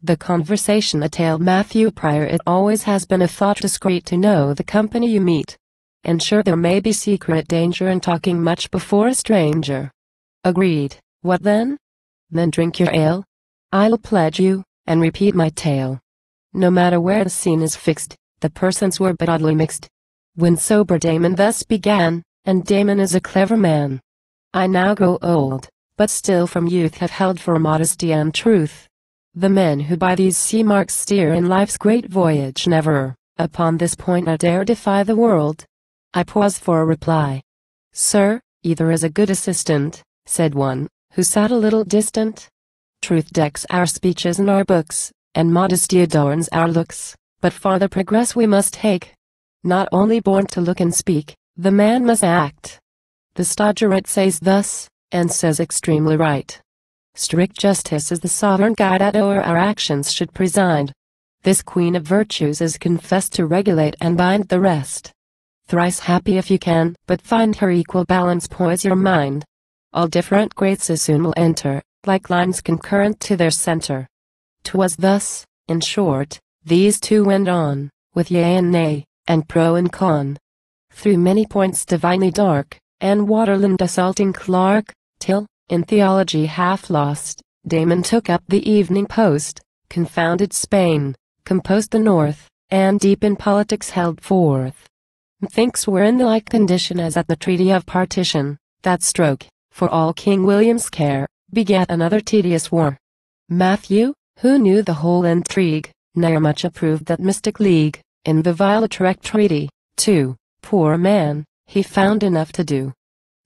The conversation a tale Matthew Prior. It always has been a thought discreet to know the company you meet. And sure there may be secret danger in talking much before a stranger. Agreed. What then? Then drink your ale. I'll pledge you, and repeat my tale. No matter where the scene is fixed, the persons were but oddly mixed. When sober Damon thus began, and Damon is a clever man. I now grow old, but still from youth have held for modesty and truth. The men who by these sea marks steer in life's great voyage never, upon this point I dare defy the world. I pause for a reply. Sir, either is a good assistant, said one, who sat a little distant. Truth decks our speeches and our books, and modesty adorns our looks, but farther progress we must take. Not only born to look and speak, the man must act. The Stagirite says thus, and says extremely right. Strict justice is the sovereign guide at o'er our actions should preside. This queen of virtues is confessed to regulate and bind the rest. Thrice happy if you can but find her equal balance poise your mind. All different graces soon will enter, like lines concurrent to their center. 'Twas thus, in short, these two went on, with yea and nay, and pro and con. Through many points divinely dark, and Waterland assaulting Clark, till, in theology half lost, Damon took up the Evening Post, confounded Spain, composed the North, and deep in politics held forth. Methinks we're in the like condition as at the Treaty of Partition. That stroke, for all King William's care, begat another tedious war. Matthew, who knew the whole intrigue, ne'er much approved that mystic league. In the vile Utrecht Treaty, too, poor man, he found enough to do.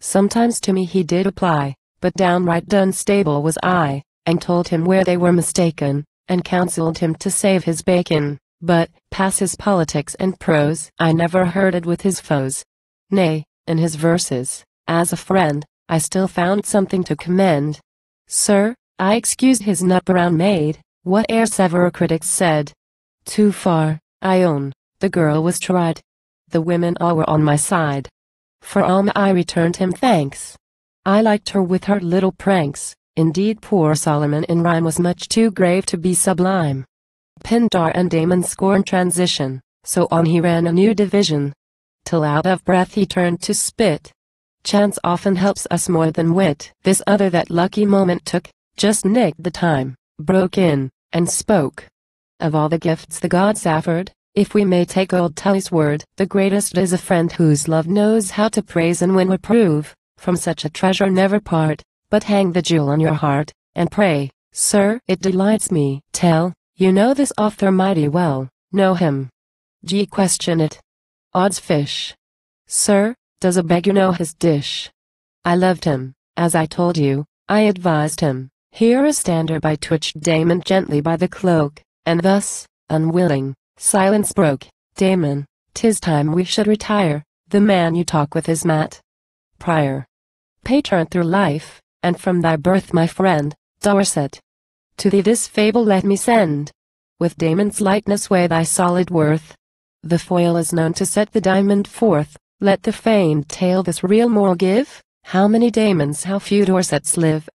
Sometimes to me he did apply, but downright unstable was I, and told him where they were mistaken, and counselled him to save his bacon. But, pass his politics and prose, I never herded with his foes. Nay, in his verses, as a friend, I still found something to commend. Sir, I excuse his nut-brown maid, whate'er severer critics said. Too far, I own, the girl was tried. The women all were on my side. For all I returned him thanks. I liked her with her little pranks, indeed poor Solomon in rhyme was much too grave to be sublime. Pindar and Damon scorned transition, so on he ran a new division. Till out of breath he turned to spit. Chance often helps us more than wit. This other that lucky moment took, just nicked the time, broke in, and spoke. Of all the gifts the gods offered, if we may take old Tully's word, the greatest is a friend whose love knows how to praise and when reprove. From such a treasure never part, but hang the jewel on your heart, and pray, sir, it delights me. Tell, you know this author mighty well, know him. Question it. Odds fish. Sir, does a beggar know his dish? I loved him, as I told you, I advised him. Here a stander by twitched Damon gently by the cloak, and thus, unwilling, silence broke. Damon, 'tis time we should retire, the man you talk with is Matt Prior, patron through life, and from thy birth my friend, Dorset. To thee this fable let me send. With Damon's likeness weigh thy solid worth. The foil is known to set the diamond forth. Let the famed tale this real moral give. How many Damons, how few Dorsets live,